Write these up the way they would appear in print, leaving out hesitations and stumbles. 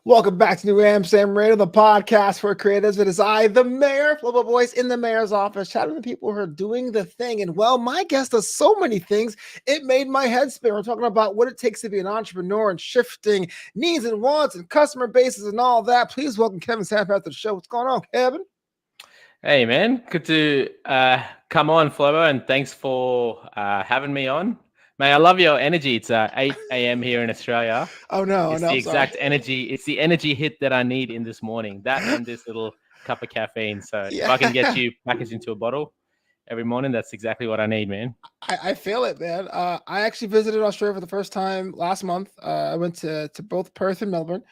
Welcome back to Knew Amsterdam Radio, the podcast for creatives. It is I, the mayor, Flobo Voice, in the mayor's office, chatting with people who are doing the thing. And well, my guest does so many things, it made my head spin. We're talking about what it takes to be an entrepreneur and shifting needs and wants and customer bases and all that. Please welcome Kevin Sampath to the show. What's going on, Kevin? Hey, man. Good to come on, Flobo, and thanks for having me on. Man, I love your energy. It's 8 a.m. here in Australia. Oh, no. It's the exact energy. It's the energy hit that I need in this morning. That and this little cup of caffeine. So if I can get you packaged into a bottle every morning, that's exactly what I need, man. I feel it, man. I actually visited Australia for the first time last month. I went to both Perth and Melbourne,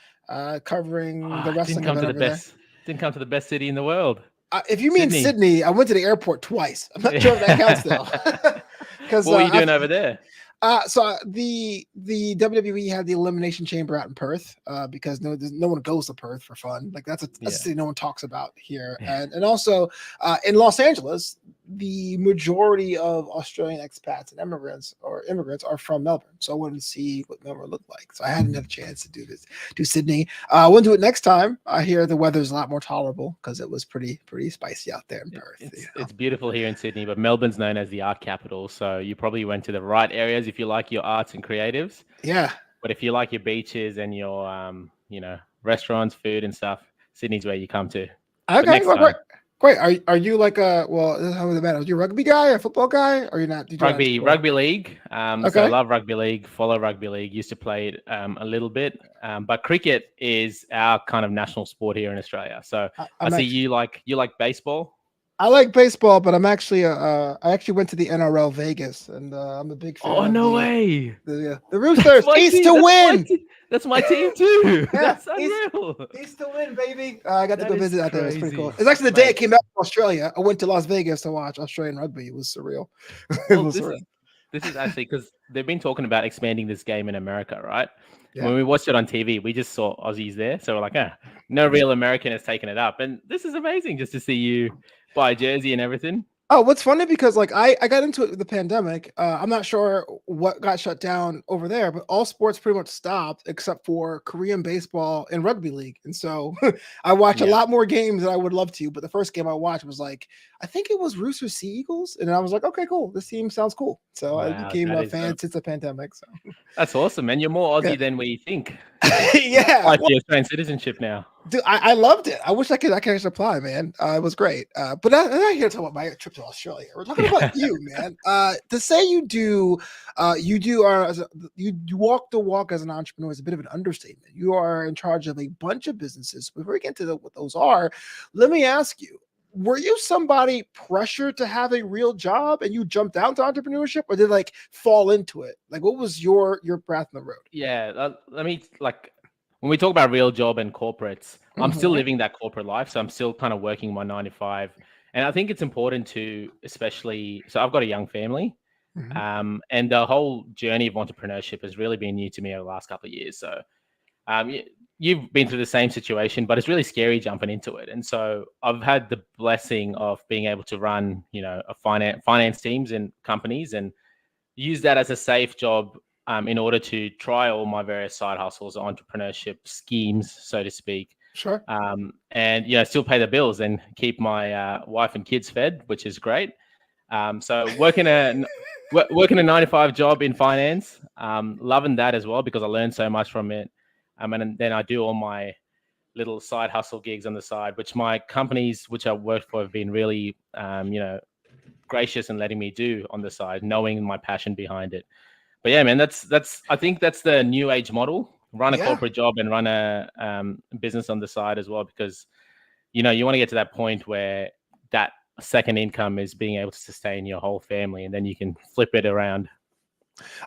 covering the wrestling event over there. Didn't come to the best city in the world. If you mean Sydney, I went to the airport twice. I'm not sure if that counts though. What were you doing over there? So the WWE had the Elimination Chamber out in Perth because no one goes to Perth for fun. Like that's a city no one talks about here. And also in Los Angeles, the majority of Australian expats and immigrants are from Melbourne. So I wanted to see what Melbourne looked like. So I hadn't had a chance to do Sydney. I want to do it next time. I hear the weather's a lot more tolerable because it was pretty spicy out there in Perth. It's beautiful here in Sydney, but Melbourne's known as the art capital. So you probably went to the right areas if you like your arts and creatives. Yeah. But if you like your beaches and your restaurants, food and stuff, Sydney's where you come to. Okay, great. Are you like this is how it matters. Are you a rugby guy, a football guy, or you're not? Rugby league. So I love rugby league, follow rugby league, used to play it a little bit. But cricket is our kind of national sport here in Australia. So I see you like baseball. I like baseball, but I'm actually I actually went to the NRL Vegas, and I'm a big fan. Oh, no way! The Roosters, East to win. That's my team too. Yeah, that's unreal. East to win, baby. I got to go visit out there. It's pretty cool. It's actually the day I came back from Australia. I went to Las Vegas to watch Australian rugby. It was surreal. This is actually because they've been talking about expanding this game in America, right? Yeah. When we watched it on TV, we just saw Aussies there. So we're like, no real American has taken it up. And this is amazing just to see you buy a jersey and everything. Oh, what's funny because like I got into it with the pandemic. I'm not sure what got shut down over there, but all sports pretty much stopped except for Korean baseball and rugby league. And so I watch a lot more games than I would love to. But the first game I watched was like, I think it was Roosters Sea Eagles. And I was like, okay, cool. This team sounds cool. So I became a fan since the pandemic. So that's awesome, man. You're more Aussie than we think. Yeah. Like your Australian citizenship now. Dude, I loved it. I wish I could actually apply, man. It was great. But I'm not here to talk about my trip to Australia. We're talking about you, man. To say you walk the walk as an entrepreneur is a bit of an understatement. You are in charge of a bunch of businesses. Before we get into what those are, let me ask you, were you somebody pressured to have a real job and you jumped down to entrepreneurship, or did like fall into it? Like, what was your path in the road? Yeah, let me when we talk about real job and corporates, I'm still living that corporate life. So I'm still kind of working my 9 to 5. And I think it's important to so I've got a young family and the whole journey of entrepreneurship has really been new to me over the last couple of years. So you've been through the same situation, but it's really scary jumping into it. And so I've had the blessing of being able to run, a finance teams and companies and use that as a safe job in order to try all my various side hustles, entrepreneurship schemes, so to speak. Sure. And still pay the bills and keep my wife and kids fed, which is great. So working a 9 to 5 job in finance, loving that as well because I learned so much from it. And then I do all my little side hustle gigs on the side, which my companies, which I worked for, have been really, gracious in letting me do on the side, knowing my passion behind it. But yeah, man, I think that's the new age model. Run a corporate job and run a business on the side as well, because, you want to get to that point where that second income is being able to sustain your whole family and then you can flip it around.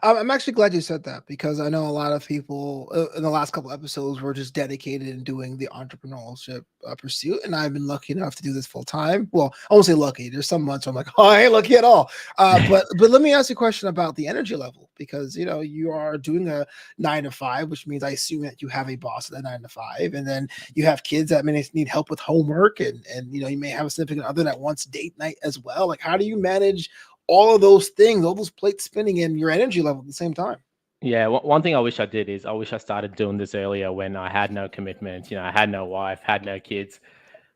I'm actually glad you said that because I know a lot of people in the last couple episodes were just dedicated in doing the entrepreneurship pursuit. And I've been lucky enough to do this full time. Well, I won't say lucky. There's some months where I'm like, oh, I ain't lucky at all. But let me ask you a question about the energy level because, you are doing a 9 to 5, which means I assume that you have a boss at that 9 to 5. And then you have kids that may need help with homework and you may have a significant other that wants date night as well. Like, how do you manage all of those things, all those plates spinning in your energy level at the same time? Yeah, one thing I wish I did is I wish I started doing this earlier when I had no commitments. I had no wife, had no kids.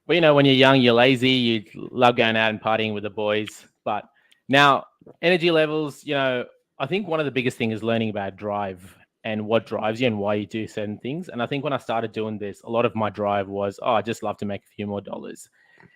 But when you're young, you're lazy. You love going out and partying with the boys. But now, energy levels. I think one of the biggest things is learning about drive and what drives you and why you do certain things. And I think when I started doing this, a lot of my drive was, I just love to make a few more dollars.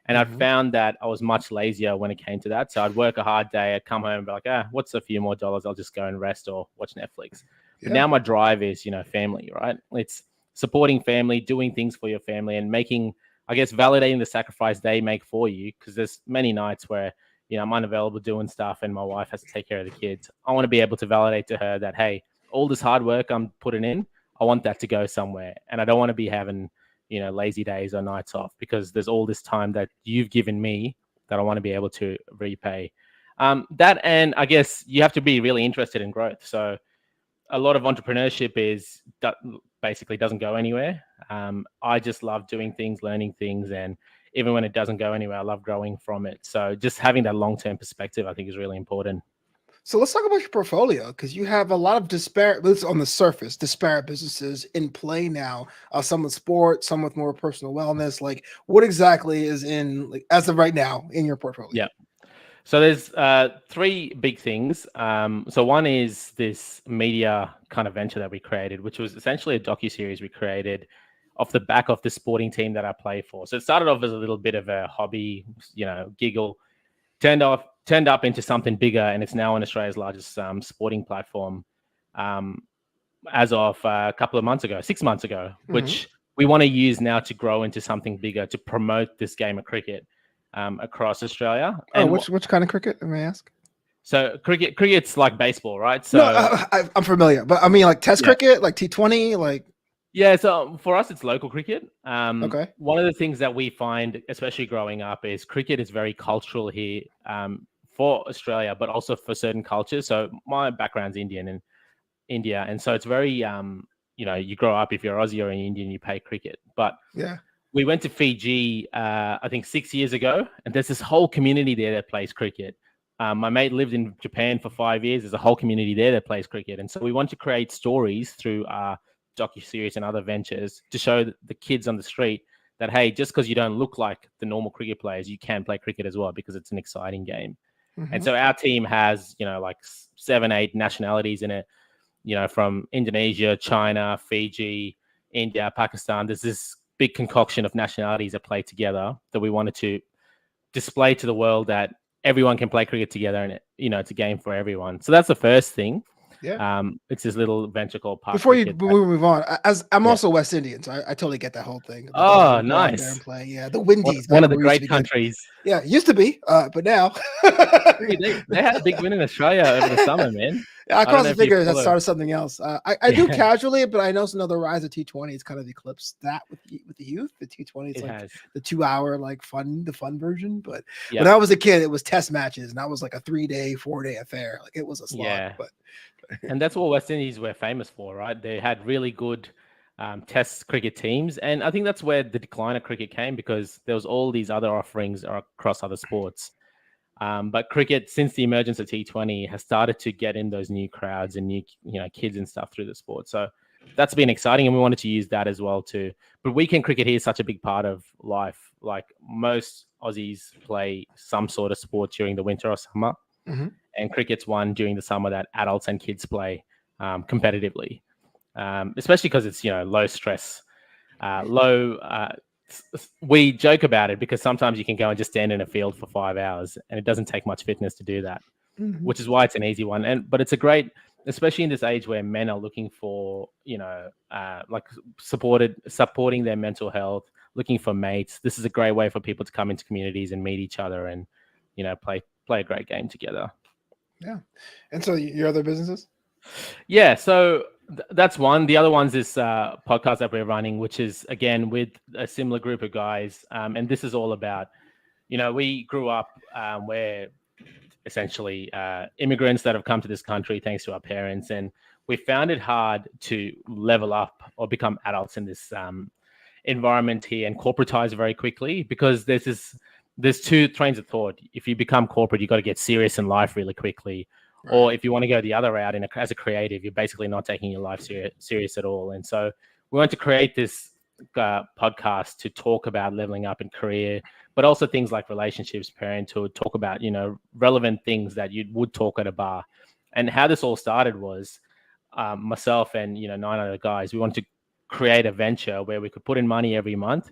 And I found that I was much lazier when it came to that. So I'd work a hard day, I'd come home and be like, what's a few more dollars? I'll just go and rest or watch Netflix. But now my drive is, family, right? It's supporting family, doing things for your family and making, I guess, validating the sacrifice they make for you. Because there's many nights where, I'm unavailable doing stuff and my wife has to take care of the kids. I want to be able to validate to her that, hey, all this hard work I'm putting in, I want that to go somewhere. And I don't want to be having lazy days or nights off because there's all this time that you've given me that I want to be able to repay. That, and I guess you have to be really interested in growth. So a lot of entrepreneurship basically doesn't go anywhere. I just love doing things, learning things, and even when it doesn't go anywhere, I love growing from it. So just having that long-term perspective, I think, is really important. So let's talk about your portfolio because you have a lot of disparate, on the surface, disparate businesses in play now. Some with sport, some with more personal wellness. Like, what exactly is in, like, as of right now, in your portfolio? Yeah. So there's three big things. So one is this media kind of venture that we created, which was essentially a docuseries we created off the back of the sporting team that I play for. So it started off as a little bit of a hobby, giggle, turned up into something bigger, and it's now on Australia's largest sporting platform as of a couple of months ago, 6 months ago, which we want to use now to grow into something bigger to promote this game of cricket across Australia. And which kind of cricket, may I ask? So cricket's like baseball, right? So no, I'm familiar, but I mean like test cricket, like T20, like. Yeah, so for us, it's local cricket. Okay. One of the things that we find, especially growing up, is cricket is very cultural here for Australia, but also for certain cultures. So my background's India, and so it's very, you grow up, if you're Aussie or an Indian, you play cricket. But we went to Fiji, I think 6 years ago, and there's this whole community there that plays cricket. My mate lived in Japan for 5 years. There's a whole community there that plays cricket. And so we want to create stories through our docuseries and other ventures to show the kids on the street that, hey, just because you don't look like the normal cricket players, you can play cricket as well because it's an exciting game. And so our team has, like 7, 8 nationalities in it, from Indonesia, China, Fiji, India, Pakistan. There's this big concoction of nationalities that play together that we wanted to display to the world that everyone can play cricket together and, it's a game for everyone. So that's the first thing. Yeah. It's this little venture called Park Before Cricket we move on, as I'm also West Indian, so I totally get that whole thing. Oh, nice. There and play. Yeah, the Windies. One of the great countries. Yeah, used to be, but now. they had a big win in Australia over the summer, man. Yeah, I crossed the fingers that started something else. I do casually, but I also know the rise of T20 has kind of eclipsed that with the youth. The T20 is like the 2-hour like the fun version. But when I was a kid, it was test matches, and that was like a 3-day, 4-day affair. Like it was a slog. Yeah. But and that's what West Indies were famous for, right? They had really good test cricket teams, and I think that's where the decline of cricket came because there was all these other offerings across other sports. But cricket, since the emergence of T20, has started to get in those new crowds and new, kids and stuff through the sport. So that's been exciting, and we wanted to use that as well too. But weekend cricket here is such a big part of life. Like most Aussies play some sort of sport during the winter or summer, and cricket's one during the summer that adults and kids play competitively, especially because it's low stress, we joke about it because sometimes you can go and just stand in a field for 5 hours and it doesn't take much fitness to do that, which is why it's an easy one. But it's a great, especially in this age where men are looking for, like supporting their mental health, looking for mates. This is a great way for people to come into communities and meet each other and, play a great game together. Yeah. And so your other businesses? Yeah. So that's one. The other one's this podcast that we're running, which is, again, with a similar group of guys. And this is all about, we grew up where essentially immigrants that have come to this country thanks to our parents. And we found it hard to level up or become adults in this environment here and corporatize very quickly because there's two trains of thought. If you become corporate, you got to get serious in life really quickly. Or if you want to go the other route as a creative, you're basically not taking your life serious at all. And so we want to create this podcast to talk about leveling up in career, but also things like relationships, parenthood, talk about, relevant things that you would talk at a bar. And how this all started was myself and, 9 other guys, we wanted to create a venture where we could put in money every month,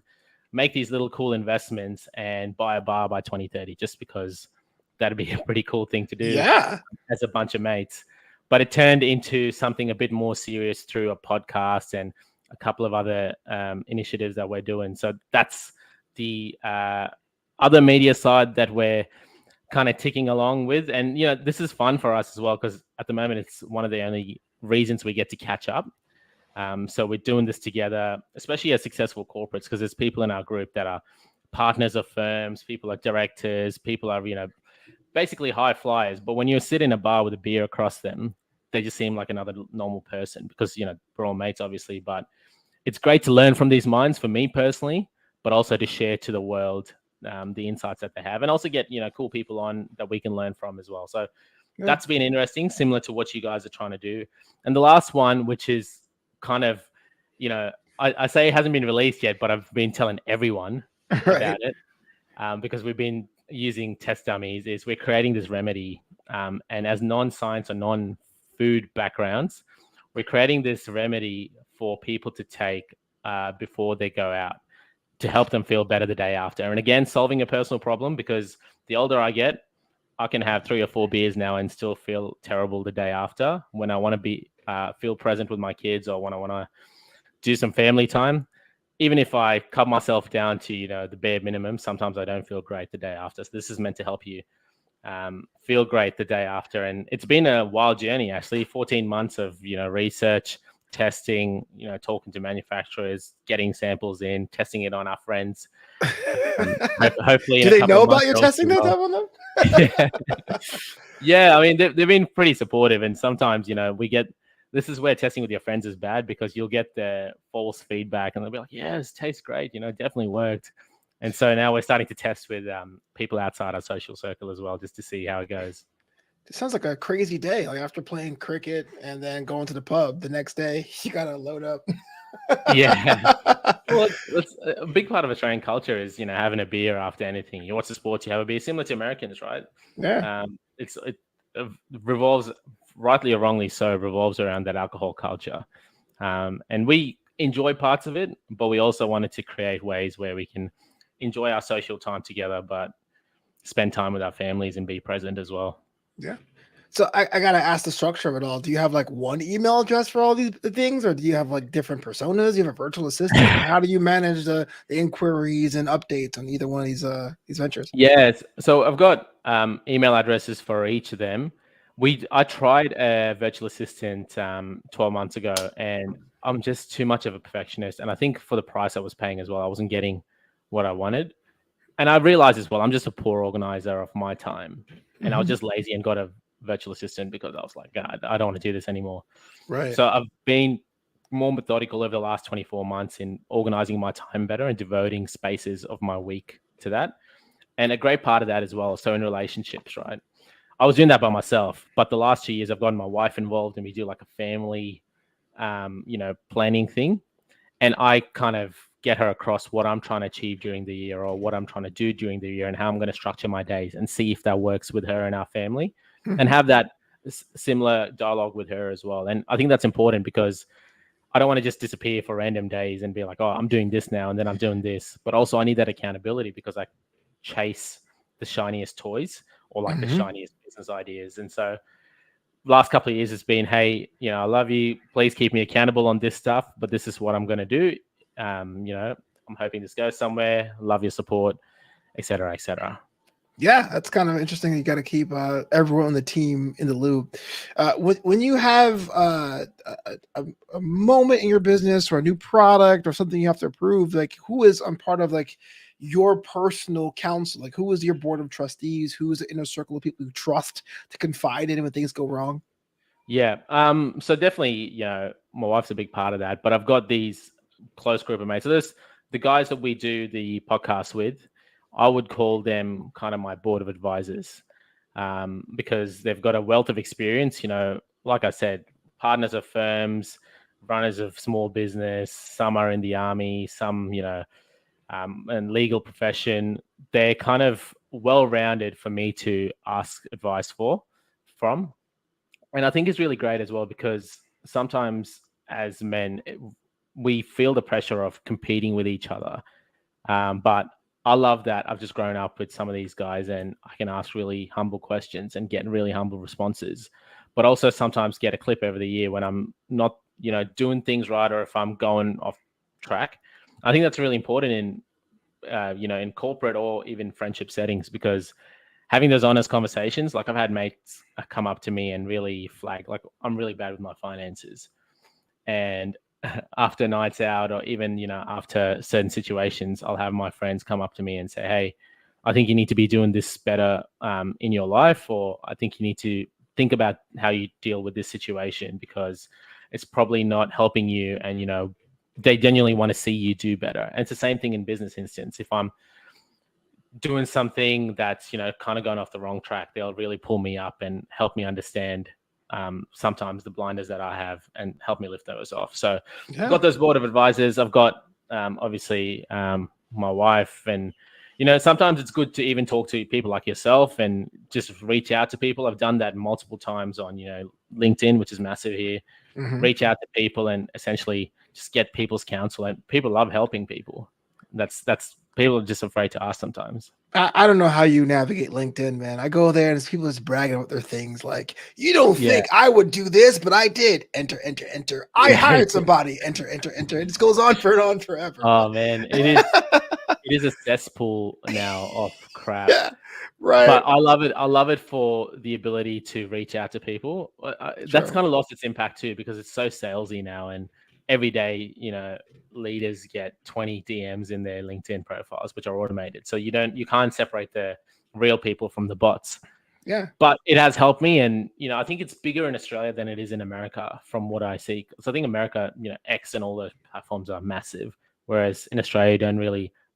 make these little cool investments and buy a bar by 2030, just because that'd be a pretty cool thing to do as a bunch of mates. But it turned into something a bit more serious through a podcast and a couple of other initiatives that we're doing. So that's the other media side that we're kind of ticking along with. And, this is fun for us as well, because at the moment, it's one of the only reasons we get to catch up. So we're doing this together, especially as successful corporates, because there's people in our group that are partners of firms, people are directors, people are, basically high flyers. But when you sit in a bar with a beer across them, they just seem like another normal person, because, we're all mates, obviously. But it's great to learn from these minds, for me personally, but also to share to the world the insights that they have, and also get, cool people on that we can learn from as well. So that's been interesting, similar to what you guys are trying to do. And the last one, which is kind of, I say it hasn't been released yet, but I've been telling everyone about it because we've been using test dummies, is we're creating this remedy. And as non-science or non-food backgrounds, we're creating this remedy for people to take before they go out, to help them feel better the day after. And again, solving a personal problem, because the older I get, I can have 3 or 4 beers now and still feel terrible the day after, when I want to be feel present with my kids, or when I want to do some family time. Even if I cut myself down to, the bare minimum, sometimes I don't feel great the day after. So this is meant to help you feel great the day after. And it's been a wild journey, actually. 14 months of, research, testing, talking to manufacturers, getting samples in, testing it on our friends. Hopefully, do they know about your testing that time on them? Yeah, I mean, they've been pretty supportive. And sometimes, we get, this is where testing with your friends is bad, because you'll get the false feedback and they'll be like, yeah, this tastes great, definitely worked. And so now we're starting to test with people outside our social circle as well, just to see how it goes. It sounds like a crazy day. Like after playing cricket and then going to the pub the next day, you got to load up. Yeah. Well, it's a big part of Australian culture is, having a beer after anything. You watch the sports, you have a beer, similar to Americans, right? Yeah. It revolves, rightly or wrongly so, revolves around that alcohol culture. And we enjoy parts of it, but we also wanted to create ways where we can enjoy our social time together, but spend time with our families and be present as well. Yeah. So I gotta ask the structure of it all. Do you have like one email address for all these things, or do you have like different personas? Do you have a virtual assistant? How do you manage the inquiries and updates on either one of these ventures? Yes. So I've got email addresses for each of them. I tried a virtual assistant 12 months ago, and I'm just too much of a perfectionist. And I think for the price I was paying as well, I wasn't getting what I wanted. And I realized as well, I'm just a poor organizer of my time. And I was just lazy and got a virtual assistant because I was like, God, I don't want to do this anymore. Right. So I've been more methodical over the last 24 months in organizing my time better and devoting spaces of my week to that. And a great part of that as well, so in relationships, right? I was doing that by myself, but the last 2 years I've gotten my wife involved, and we do like a family, planning thing. And I kind of get her across what I'm trying to achieve during the year, or what I'm trying to do during the year, and how I'm going to structure my days, and see if that works with her and our family, and have that similar dialogue with her as well. And I think that's important, because I don't want to just disappear for random days and be like, oh, I'm doing this now, and then I'm doing this. But also I need that accountability, because I chase the shiniest toys, or like the shiniest business ideas. And so last couple of years it's been, hey, I love you, please keep me accountable on this stuff, but this is what I'm going to do. I'm hoping this goes somewhere, love your support, etc., etc. Yeah, that's kind of interesting. You got to keep everyone on the team in the loop. When you have a moment in your business, or a new product, or something you have to approve, like who is on part of like your personal counsel? Like who is your board of trustees? Who is the inner circle of people you trust to confide in when things go wrong? Yeah. So definitely, my wife's a big part of that, but I've got these close group of mates. So there's the guys that we do the podcast with. I would call them kind of my board of advisors. because they've got a wealth of experience. Like I said, partners of firms, runners of small business, some are in the army, some, and legal profession. They're kind of well-rounded for me to ask advice from. And I think it's really great as well because sometimes as men, we feel the pressure of competing with each other. But I love that I've just grown up with some of these guys and I can ask really humble questions and get really humble responses, but also sometimes get a clip over the year when I'm not, doing things right or if I'm going off track. I think that's really important in corporate or even friendship settings, because having those honest conversations, like I've had mates come up to me and really flag, like, I'm really bad with my finances. And after nights out or even, after certain situations, I'll have my friends come up to me and say, hey, I think you need to be doing this better in your life, or I think you need to think about how you deal with this situation because it's probably not helping you. And, they genuinely want to see you do better. And it's the same thing in business instance. If I'm doing something that's, kind of going off the wrong track, they'll really pull me up and help me understand sometimes the blinders that I have and help me lift those off. So I've got those board of advisors. I've got obviously my wife, and sometimes it's good to even talk to people like yourself and just reach out to people. I've done that multiple times on LinkedIn, which is massive here. Reach out to people and essentially just get people's counsel. And people love helping people. That's people are just afraid to ask sometimes. I don't know how you navigate LinkedIn, man. I go there and it's people just bragging about their things. Like, you don't think I would do this, but I did. Enter, enter, enter. I hired somebody. Enter, enter, enter. It just goes on forever. Oh man, it is a cesspool now of crap. Yeah, right. But I love it. I love it for the ability to reach out to people. That's kind of lost its impact too, because it's so salesy now, and every day, leaders get 20 DMs in their LinkedIn profiles, which are automated. So you can't separate the real people from the bots. Yeah. But it has helped me. And, I think it's bigger in Australia than it is in America from what I see. So I think America, X and all those platforms are massive. Whereas in Australia,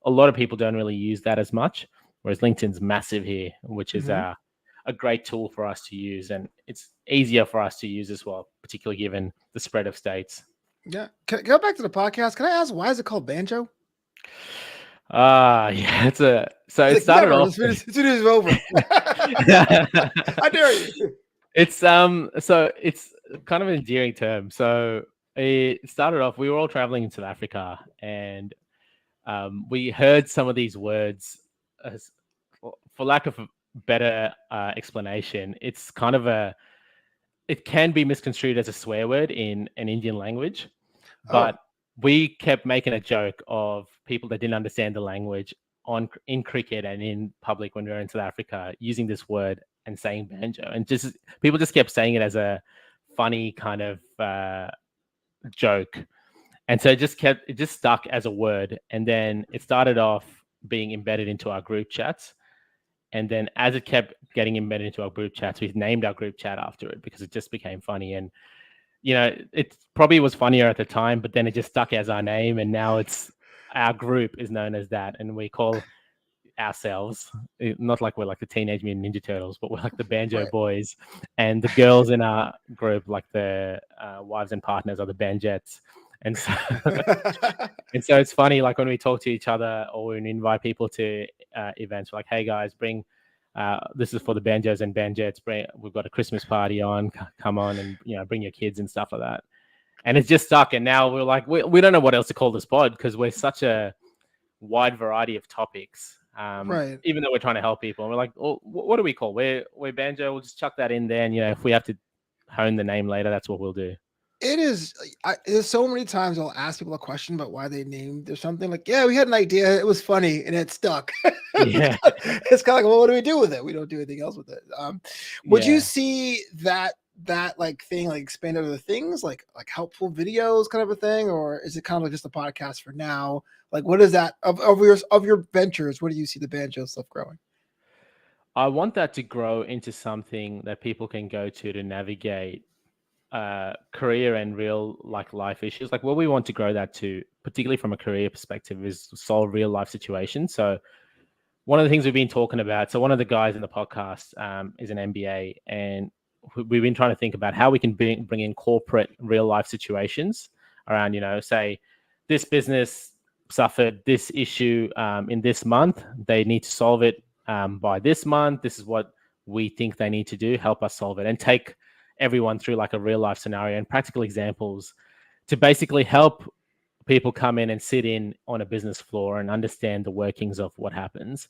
a lot of people don't really use that as much. Whereas LinkedIn's massive here, which is a great tool for us to use. And it's easier for us to use as well, particularly given the spread of states. Yeah. Go back to the podcast. Can I ask, why is it called Banjo? Yeah, it started off. As soon as it's over. I dare you. It's so it's kind of an endearing term. So it started off, we were all traveling in South Africa, and we heard some of these words as, for lack of a better explanation, it's kind of it can be misconstrued as a swear word in an Indian language, but we kept making a joke of people that didn't understand the language in cricket and in public when we were in South Africa using this word and saying banjo, and just people just kept saying it as a funny kind of joke, and so it just stuck as a word, and then it started off being embedded into our group chats. And then as it kept getting embedded into our group chats, we named our group chat after it because it just became funny. And, it probably was funnier at the time, but then it just stuck as our name. And now our group is known as that. And we call ourselves, not like we're like the Teenage Mutant Ninja Turtles, but we're like the Banjo Boys. And the girls in our group, like the wives and partners, are the Banjettes. And so, and so it's funny, like when we talk to each other or when we invite people to events, we're like, hey guys, bring this is for the Banjos and Banjettes. We've got a Christmas party on, come on, and bring your kids and stuff like that. And it's just stuck. And now we're like, we don't know what else to call this pod because we're such a wide variety of topics. Right. Even though we're trying to help people, and we're like, oh, what do we call? We're Banjo. We'll just chuck that in there, and if we have to hone the name later, that's what we'll do. It is. There's so many times I'll ask people a question about why they named or something. Like, yeah, we had an idea. It was funny and it stuck. Yeah. It's kind of like, well, what do we do with it? We don't do anything else with it. Would you see that like thing like expand other things like helpful videos kind of a thing, or is it kind of like just a podcast for now? Like, what is that of your ventures? Where do you see the Banjo stuff growing? I want that to grow into something that people can go to navigate career and real life issues. Like what we want to grow that to, particularly from a career perspective, is solve real life situations. So one of the things we've been talking about. So one of the guys in the podcast is an MBA, and we've been trying to think about how we can bring in corporate real life situations around, say this business suffered this issue in this month. They need to solve it by this month. This is what we think they need to do. Help us solve it, and take everyone through like a real life scenario and practical examples to basically help people come in and sit in on a business floor and understand the workings of what happens,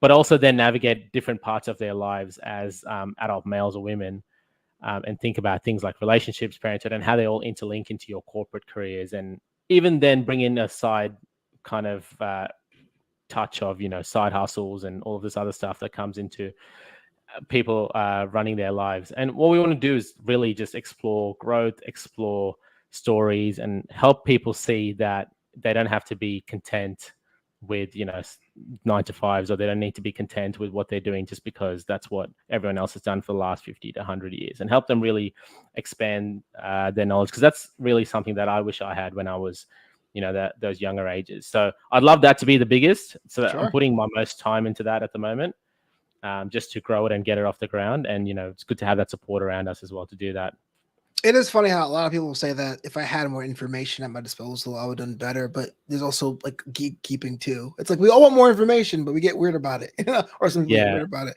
but also then navigate different parts of their lives as adult males or women, and think about things like relationships, parenthood, and how they all interlink into your corporate careers, and even then bring in a side kind of touch of, side hustles and all of this other stuff that comes into people running their lives. And what we want to do is really just explore growth, explore stories, and help people see that they don't have to be content with 9 to 5s, or they don't need to be content with what they're doing just because that's what everyone else has done for the last 50 to 100 years, and help them really expand their knowledge, because that's really something that I wish I had when I was those younger ages. So I'd love that to be the biggest, so Sure. I'm putting my most time into that at the moment, just to grow it and get it off the ground. And it's good to have that support around us as well to do that. It is funny how a lot of people say that if I had more information at my disposal, I would have done better. But there's also like gatekeeping too. It's like we all want more information, but we get weird about it, or some people get weird about it.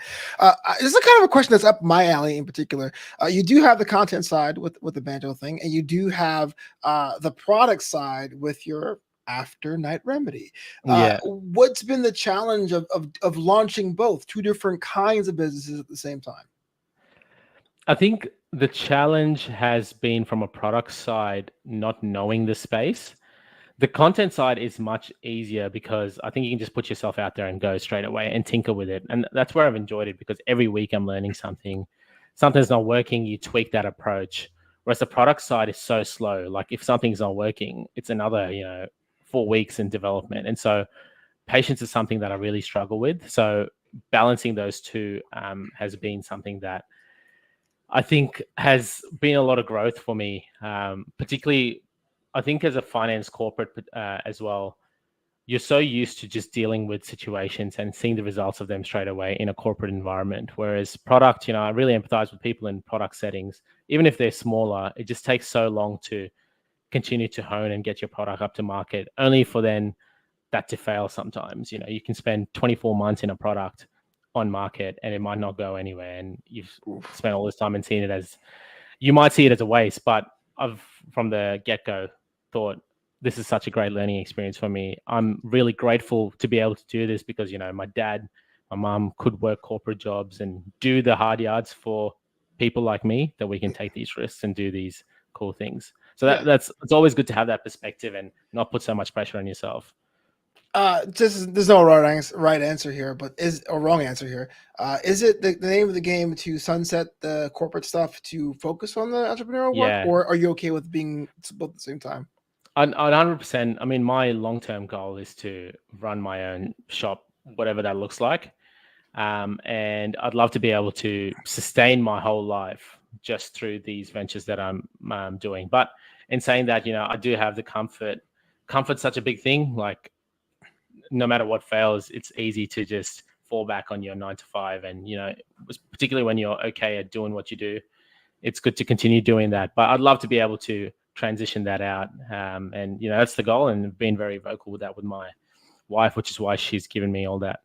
This is a kind of a question that's up my alley in particular. You do have the content side with the banjo thing, and you do have the product side with your Afternight Remedy. What's been the challenge of launching both, two different kinds of businesses at the same time? I think the challenge has been from a product side, not knowing the space. The content side is much easier because I think you can just put yourself out there and go straight away and tinker with it. And that's where I've enjoyed it, because every week I'm learning something. Something's not working, you tweak that approach. Whereas the product side is so slow. Like if something's not working, it's another, 4 weeks in development. And so patience is something that I really struggle with. So balancing those two has been something that I think has been a lot of growth for me, particularly I think as a finance corporate as well. You're so used to just dealing with situations and seeing the results of them straight away in a corporate environment. Whereas product, I really empathize with people in product settings. Even if they're smaller, it just takes so long to continue to hone and get your product up to market, only for then that to fail sometimes. You can spend 24 months in a product on market and it might not go anywhere, and you've spent all this time and seen it as, you might see it as a waste. But I've from the get-go thought, this is such a great learning experience for me. I'm really grateful to be able to do this because my dad, my mom could work corporate jobs and do the hard yards for people like me, that we can take these risks and do these cool things. So it's always good to have that perspective and not put so much pressure on yourself. There's no right answer here, but wrong answer here. Is it the name of the game to sunset the corporate stuff to focus on the entrepreneurial work, or are you okay with being both at the same time? 100%. I mean, my long-term goal is to run my own shop, whatever that looks like. And I'd love to be able to sustain my whole life just through these ventures that I'm doing. But in saying that, I do have the comfort. Comfort's such a big thing. Like, no matter what fails, it's easy to just fall back on your 9 to 5. And, particularly when you're okay at doing what you do, it's good to continue doing that. But I'd love to be able to transition that out. And, that's the goal, and being very vocal with that with my wife, which is why she's given me all that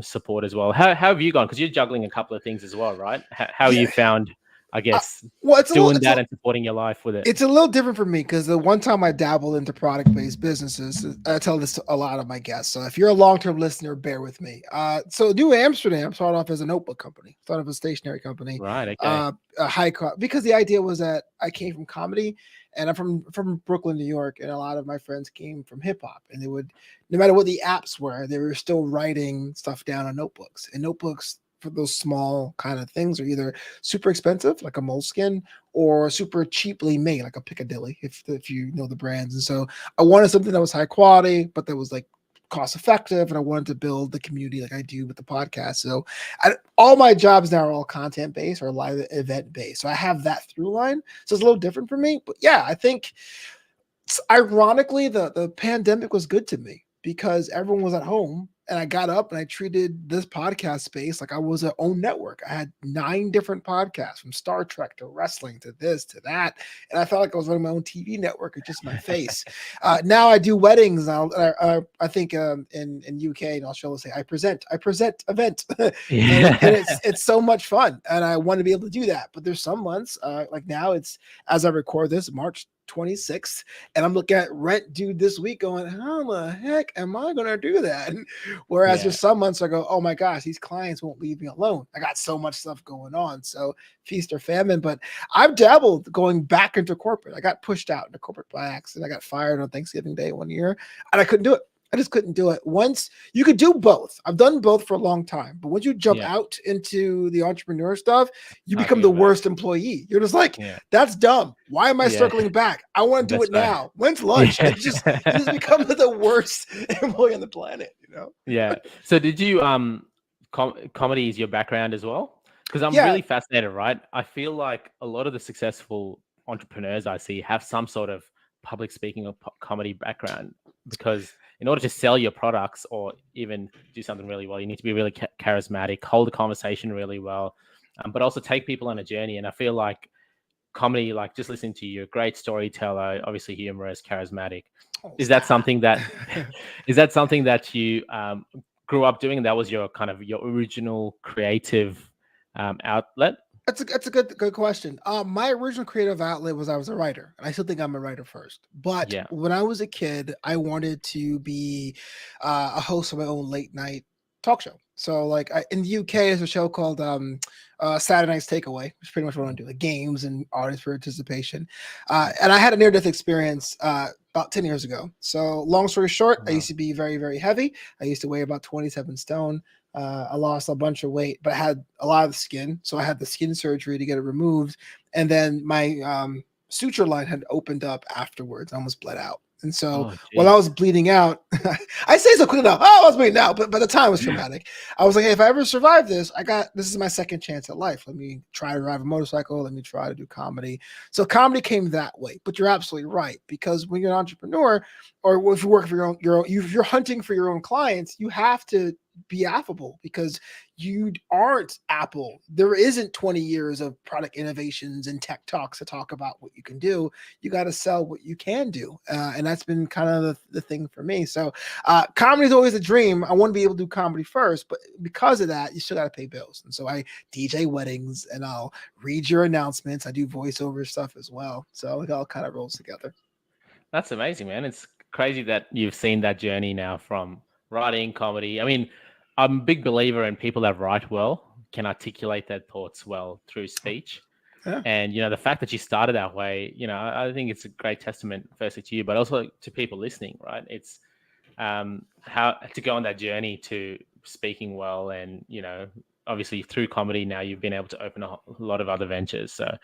support as well. How have you gone? Because you're juggling a couple of things as well, right? How you found, I guess, doing that and supporting your life with it? It's a little different for me because the one time I dabbled into product-based businesses, I tell this to a lot of my guests. So if you're a long-term listener, bear with me. So Knew Amsterdam started off as a notebook company, started off as a stationery company. Right. Okay. High cost, because the idea was that I came from comedy and I'm from Brooklyn, New York, and a lot of my friends came from hip hop, and they would, no matter what the apps were, they were still writing stuff down on notebooks. And notebooks for those small kind of things are either super expensive, like a Moleskine, or super cheaply made, like a Piccadilly, if you know the brands. And so I wanted something that was high quality, but that was like cost effective, and I wanted to build the community like I do with the podcast. So all my jobs now are all content based or live event based. So I have that through line. So it's a little different for me. But yeah, I think ironically the pandemic was good to me because everyone was at home and I got up and I treated this podcast space like I was a own network. I had 9 different podcasts, from Star Trek to wrestling to this to that, and I felt like I was running my own TV network. It's just my face. Now I do weddings. I think in UK and Australia say I present event, and it's so much fun, and I want to be able to do that. But there's some months like now, it's, as I record this, March 26th, and I'm looking at rent due this week going, how the heck am I going to do that? Whereas there's some months I go, oh my gosh, these clients won't leave me alone. I got so much stuff going on. So feast or famine. But I've dabbled going back into corporate. I got pushed out into corporate by accident. I got fired on Thanksgiving Day one year, and I couldn't do it. I just couldn't do it. Once you could do both. I've done both for a long time, but once you jump out into the entrepreneur stuff, you become the worst employee. You're just like, that's dumb. Why am I circling back? I want to do it now. When's lunch? You just become the worst employee on the planet, you know? Yeah. So did you, comedy is your background as well? Because I'm really fascinated, right? I feel like a lot of the successful entrepreneurs I see have some sort of public speaking or comedy background, because in order to sell your products or even do something really well, you need to be really charismatic, hold a conversation really well, but also take people on a journey. And I feel like comedy, like just listening to you, a great storyteller, obviously humorous, charismatic. Is that something that you grew up doing? That was your kind of your original creative outlet? That's a good question. My original creative outlet was I was a writer, and I still think I'm a writer first. But when I was a kid, I wanted to be a host of my own late night talk show. So, like in the UK, there's a show called Saturday Night's Takeaway, which is pretty much what I do, like games and audience participation. And I had a near-death experience about 10 years ago. So, long story short, I used to be very, very heavy. I used to weigh about 27 stone. I lost a bunch of weight, but I had a lot of skin. So I had the skin surgery to get it removed. And then my suture line had opened up afterwards. I almost bled out. And so while I was bleeding out, I say so quick enough. Oh, I was bleeding out, but by the time it was traumatic. I was like, hey, if I ever survive this, this is my second chance at life. Let me try to ride a motorcycle. Let me try to do comedy. So comedy came that way. But you're absolutely right, because when you're an entrepreneur, or if you work for if you're hunting for your own clients, you have to be affable, because you aren't Apple. There isn't 20 years of product innovations and tech talks to talk about what you can do. You got to sell what you can do. And that's been kind of the thing for me. So comedy is always a dream. I want to be able to do comedy first, but because of that, you still got to pay bills. And so I DJ weddings, and I'll read your announcements. I do voiceover stuff as well. So it all kind of rolls together. That's amazing, man. It's crazy that you've seen that journey now from writing comedy. I mean, I'm a big believer in people that write well, can articulate their thoughts well through speech. Yeah. And, the fact that you started that way, I think it's a great testament, firstly to you, but also to people listening, right? It's how to go on that journey to speaking well. And, obviously through comedy now you've been able to open a lot of other ventures. So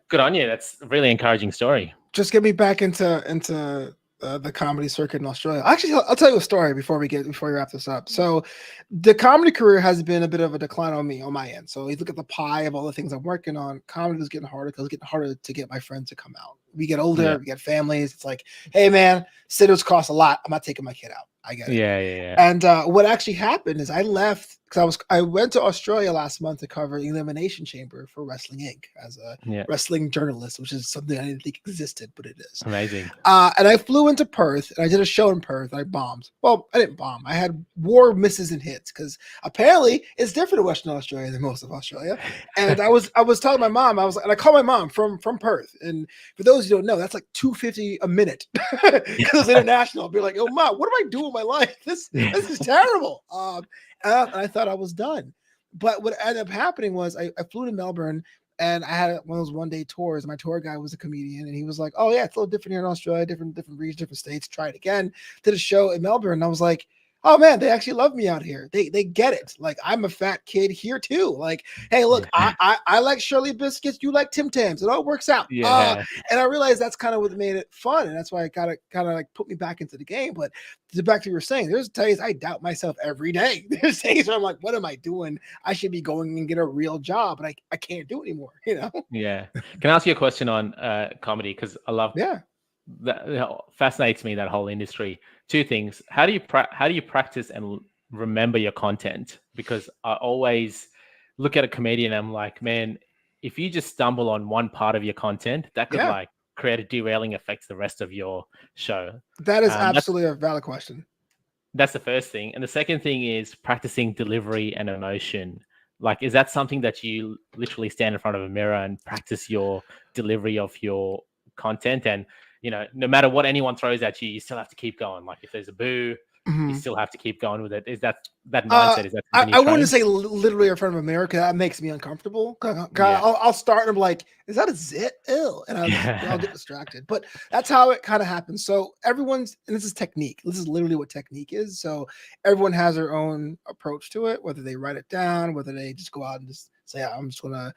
good on you. That's a really encouraging story. Just get me back into the comedy circuit in Australia. Actually, I'll tell you a story before we wrap this up. So the comedy career has been a bit of a decline on my end. So you look at the pie of all the things I'm working on, comedy was getting harder because it's getting harder to get my friends to come out. We get older, we get families. It's like, hey man, sitters cost a lot. I'm not taking my kid out. I get it. Yeah. And what actually happened is I left because I went to Australia last month to cover Elimination Chamber for Wrestling Inc. as a wrestling journalist, which is something I didn't think existed, but it is. Amazing. And I flew into Perth, and I did a show in Perth. I bombed. Well, I didn't bomb. I had war misses and hits because apparently it's different in Western Australia than most of Australia. And I was telling my mom, and I called my mom from Perth. And for those who don't know, that's like $250 a minute because it's international. I'll be like, oh mom, what am I doing with my life? This is terrible. And I thought I was done. But what ended up happening was I flew to Melbourne, and I had one of those one-day tours. My tour guy was a comedian, and he was like, oh, yeah, it's a little different here in Australia, different regions, different states. Try it again. Did a show in Melbourne, and I was like, oh, man, they actually love me out here. They get it. Like, I'm a fat kid here, too. Like, hey, look, I like Shirley Biscuits. You like Tim Tams. It all works out. Yeah. And I realized that's kind of what made it fun, and that's why it kind of like put me back into the game. But back to what you were saying, there's days I doubt myself every day. There's days where I'm like, what am I doing? I should be going and get a real job, but I can't do it anymore, Yeah. Can I ask you a question on comedy? Because I love that fascinates me, that whole industry. Two things. How do you practice and remember your content, because I always look at a comedian and I'm like, man, if you just stumble on one part of your content, that could Yeah, like create a derailing effect to the rest of your show. that is That's absolutely a valid question. that's the first thing. And the second thing is practicing delivery and emotion. Like, is that something that you literally stand in front of a mirror and practice your delivery of your content? And, no matter what anyone throws at you, you still have to keep going. Like, if there's a boo, you still have to keep going with it. Is that mindset? Is that something I you wouldn't train? say literally in front of America. That makes me uncomfortable. Yeah. I'll start and I'm like, is that a zit? Ew. And I'll get distracted. But that's how it kind of happens. So and this is technique. This is literally what technique is. So everyone has their own approach to it, whether they write it down, whether they just go out and just say, I'm just going to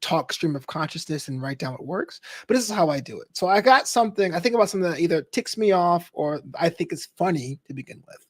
talk stream of consciousness and write down what works. But this is how I do it. So I think about something that either ticks me off or I think is funny to begin with.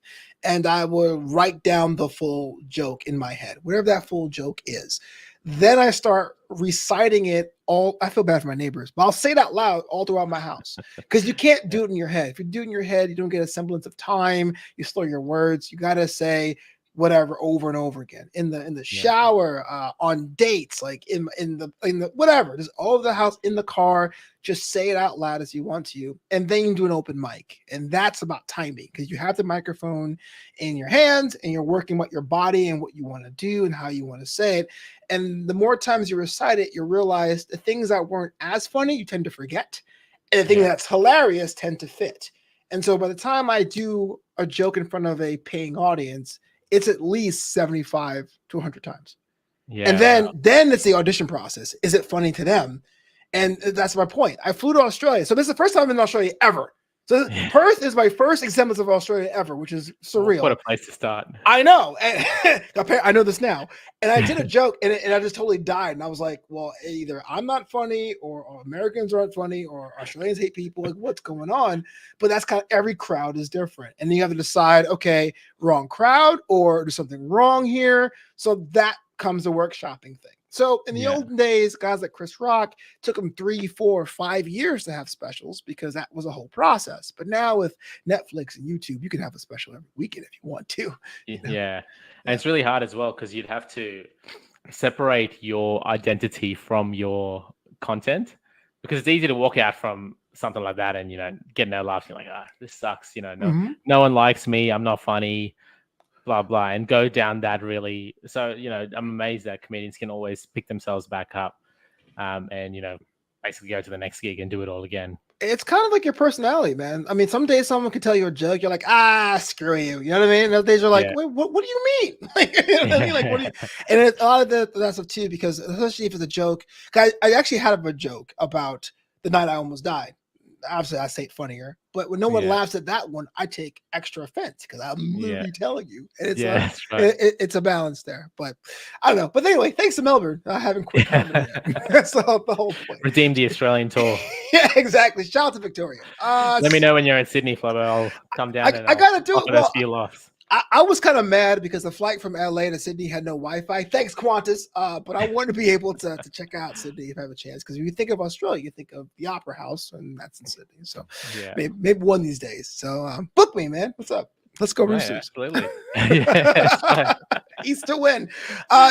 And I will write down the full joke in my head, whatever that full joke is. Then I start reciting it all. I feel bad for my neighbors, but I'll say it out loud all throughout my house, because you can't do it in your head. If you do it in your head, you don't get a semblance of time. You slow your words. You got to say whatever over and over again in the shower, on dates, like in the whatever, just all over the house, in the car. Just say it out loud as you want to, and then you do an open mic, and that's about timing, because you have the microphone in your hands and you're working with your body and what you want to do and how you want to say it. And the more times you recite it, you realize the things that weren't as funny you tend to forget, and the thing that's hilarious tend to fit. And so by the time I do a joke in front of a paying audience, it's at least 75 to 100 times. Yeah. And then it's the audition process. Is it funny to them? And that's my point. I flew to Australia. So this is the first time I've been in Australia ever. So Perth is my first example of Australia ever, which is surreal. What a place to start. I know. And I know this now. And I did a joke and I just totally died. And I was like, well, either I'm not funny or Americans aren't funny or Australians hate people. Like, what's going on? But that's kind of, every crowd is different. And then you have to decide, okay, wrong crowd, or there's something wrong here. So that comes the workshopping thing. So in the olden days, guys like Chris Rock, took them 3, 4, 5 years to have specials, because that was a whole process. But now with Netflix and YouTube, you can have a special every weekend if you want to. Yeah. And it's really hard as well, because you'd have to separate your identity from your content, because it's easy to walk out from something like that and, get no laughs. You're like, this sucks. No one likes me. I'm not funny. Blah blah, and go down that really. So I'm amazed that comedians can always pick themselves back up, and basically go to the next gig and do it all again. It's kind of like your personality, man. I mean, some days someone can tell you a joke, you're like, screw you. You know what I mean? And other days you're like, wait, what do you mean? Like, you know what I mean? Like, what do you? And it's a lot of that stuff too, because especially if it's a joke. Guys, I actually had a joke about the night I almost died. Obviously, I say it funnier, but when no one laughs at that one, I take extra offense, because I'm literally telling you. And it's it's a balance there, but I don't know. But anyway, thanks to Melbourne. I haven't quit comedy yet. That's the whole point. Redeem the Australian tour. Yeah, exactly. Shout out to Victoria. Let me know when you're in Sydney, Flobo. I'll come down. I gotta do it. Those few laughs. I was kind of mad because the flight from LA to Sydney had no Wi-Fi. Thanks, Qantas. But I want to be able to check out Sydney if I have a chance. Because when you think of Australia, you think of the Opera House, and that's in Sydney. So maybe one of these days. So book me, man. What's up? Let's go Roosters. Absolutely. East to win.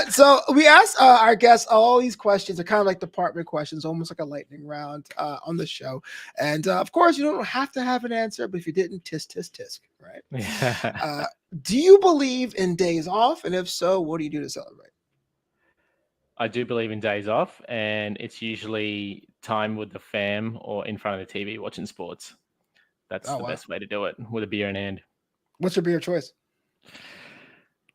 So we asked our guests all these questions. Are kind of like department questions, almost like a lightning round on the show. And of course, you don't have to have an answer, but if you didn't, tisk, tisk, tisk, right? Do you believe in days off? And if so, what do you do to celebrate? I do believe in days off, and it's usually time with the fam or in front of the TV watching sports. That's the best way to do it, with a beer in hand. What's your beer choice?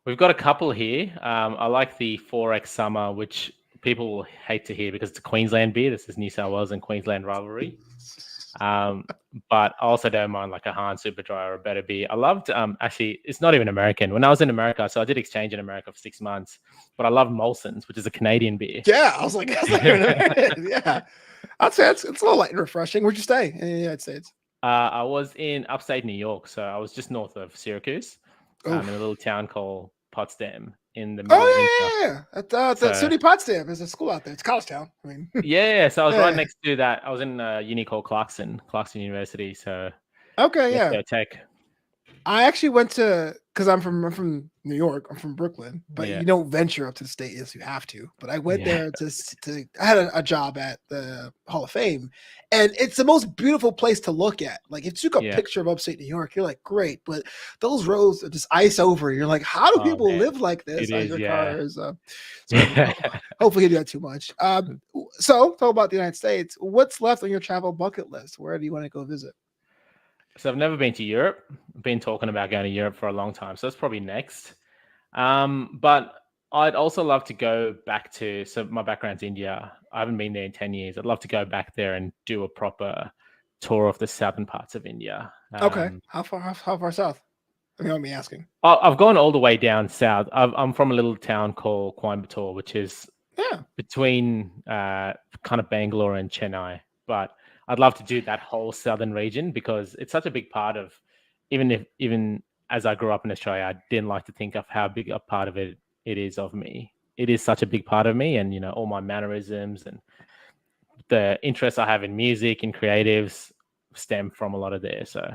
We've got a couple here. I like the 4X Summer, which people will hate to hear because it's a Queensland beer. This is New South Wales and Queensland rivalry. But I also don't mind like a Hahn Super Dry or a better beer. I loved, actually, it's not even American. When I was in America, so I did exchange in America for 6 months, but I love Molson's, which is a Canadian beer. Yeah, I was like, yeah. I'd say it's a little light and refreshing. Where'd you stay in the United States? I was in upstate New York, so I was just north of Syracuse, in a little town called Potsdam in the middle of winter. At the SUNY Potsdam. There's a school out there. It's college town. I mean, so I was right next to that. I was in a uni called Clarkson University. So Tech. I actually went to, because I'm from New York. I'm from Brooklyn, but Yeah. you don't venture up to the state unless you have to. But I went Yeah. there to I had a job at the Hall of Fame, and it's the most beautiful place to look at. Like if you took a Yeah. picture of upstate New York, you're like, great, but those roads are just ice over. You're like, how do Oh, people man. live like this? It As is, your yeah. car is. So hopefully you do that too much. So talk about the United States. What's left on your travel bucket list? Where do you want to go visit? So I've never been to Europe. I've been talking about going to Europe for a long time, so that's probably next. But I'd also love to go back to. So my background's India. I haven't been there in 10 years. I'd love to go back there and do a proper tour of the southern parts of India. Okay, how far south? I mean, I'm asking. I've gone all the way down south. I'm from a little town called Coimbatore, which is between kind of Bangalore and Chennai. But I'd love to do that whole southern region because it's such a big part of. Even as I grew up in Australia, I didn't like to think of how big a part of it is of me. It is such a big part of me, and all my mannerisms and the interests I have in music and creatives stem from a lot of there. So.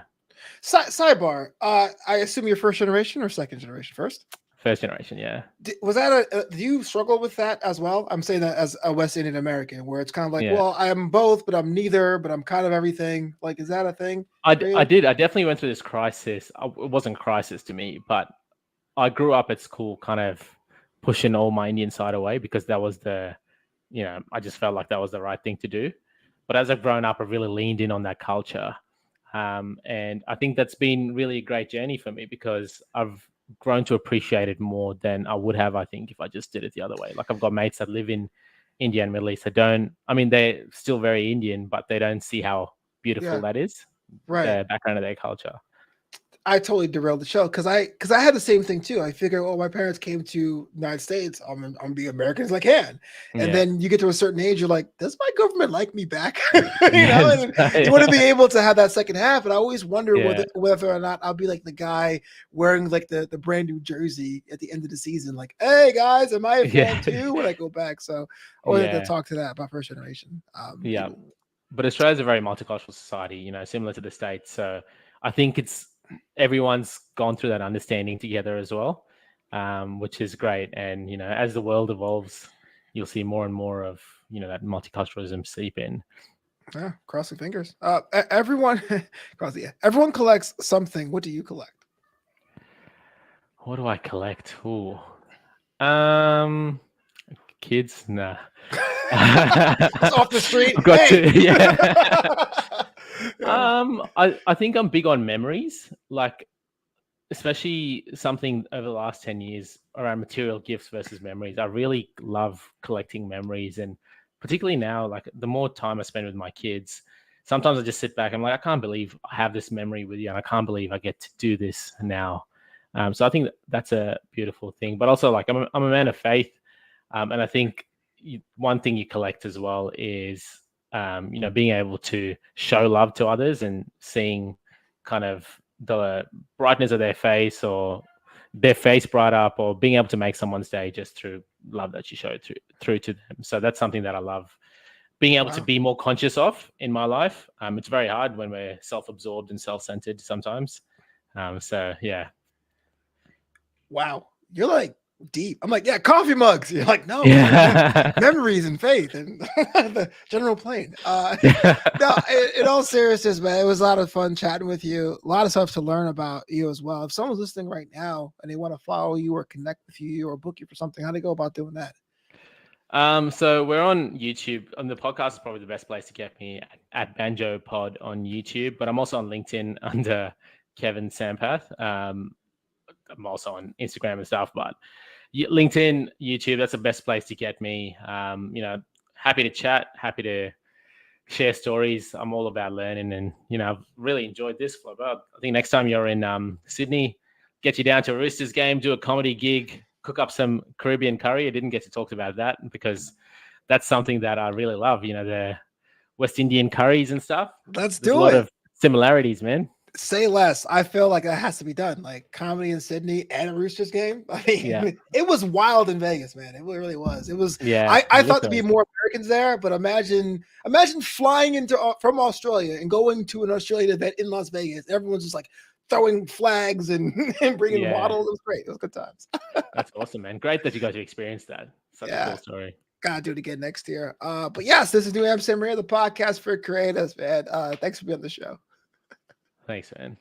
Sidebar. I assume you're first generation or second generation? First generation, yeah. Was that do you struggle with that as well? I'm saying that as a West Indian American, where it's kind of like, well, I'm both, but I'm neither, but I'm kind of everything. Like, is that a thing? I did. I definitely went through this crisis. It wasn't a crisis to me, but I grew up at school kind of pushing all my Indian side away because that was I just felt like that was the right thing to do. But as I've grown up, I've really leaned in on that culture. And I think that's been really a great journey for me because I've grown to appreciate it more than I would have, I think, if I just did it the other way. Like I've got mates that live in India and Middle East that they're still very Indian, but they don't see how beautiful that is. Right. The background of their culture. I totally derailed the show because I had the same thing too. I figured, my parents came to the United States. I'm gonna be American as I can. And then you get to a certain age, you're like, does my government like me back? And you want to be able to have that second half. And I always wonder whether or not I'll be like the guy wearing like the brand new jersey at the end of the season, like, hey guys, am I a fan too when I go back? So I wanted to talk to that about first generation. But Australia's a very multicultural society, similar to the States. So I think everyone's gone through that understanding together as well, which is great. And, as the world evolves, you'll see more and more of, that multiculturalism seep in. Yeah, crossing fingers. Everyone collects something. What do you collect? What do I collect? Ooh. Kids? Nah. It's off the street. I think I'm big on memories, like especially something over the last 10 years around material gifts versus memories. I really love collecting memories, and particularly now, like the more time I spend with my kids, sometimes I just sit back and I'm like, I can't believe I have this memory with you, and I can't believe I get to do this now. So I think that's a beautiful thing. But also, like I'm a man of faith, and I think one thing you collect as well is being able to show love to others and seeing kind of the brightness of their face or their face bright up, or being able to make someone's day just through love that you show through to them. So that's something that I love being able to be more conscious of in my life. It's very hard when we're self-absorbed and self-centered sometimes. So yeah. Wow. You're like deep. I'm like, coffee mugs. You're like, no, memories and faith and the general plane. No, in all seriousness, man, it was a lot of fun chatting with you. A lot of stuff to learn about you as well. If someone's listening right now and they want to follow you or connect with you or book you for something, how do they go about doing that? So we're on YouTube. On the podcast is probably the best place to get me at BANJO Pod on YouTube, but I'm also on LinkedIn under Kevin Sampath. I'm also on Instagram and stuff, but LinkedIn, YouTube, that's the best place to get me. Happy to chat, happy to share stories. I'm all about learning, and, I've really enjoyed this, Flobo. I think next time you're in Sydney, get you down to a Roosters game, do a comedy gig, cook up some Caribbean curry. I didn't get to talk about that because that's something that I really love, the West Indian curries and stuff. There's a lot of similarities, man. Say less. I feel like that has to be done. Like comedy in Sydney and a Roosters game. I mean, it was wild in Vegas, man. It really was. It was. I thought there'd be more Americans there, but imagine flying from Australia and going to an Australian event in Las Vegas. Everyone's just like throwing flags and, and bringing Yeah. waddles. It was great. It was good times. That's awesome, man. Great that you got to experience that. Such a cool story. Gotta do it again next year. But yes, this is Knew Amsterdam Radio, the podcast for creators, man. Thanks for being on the show. Thanks, man.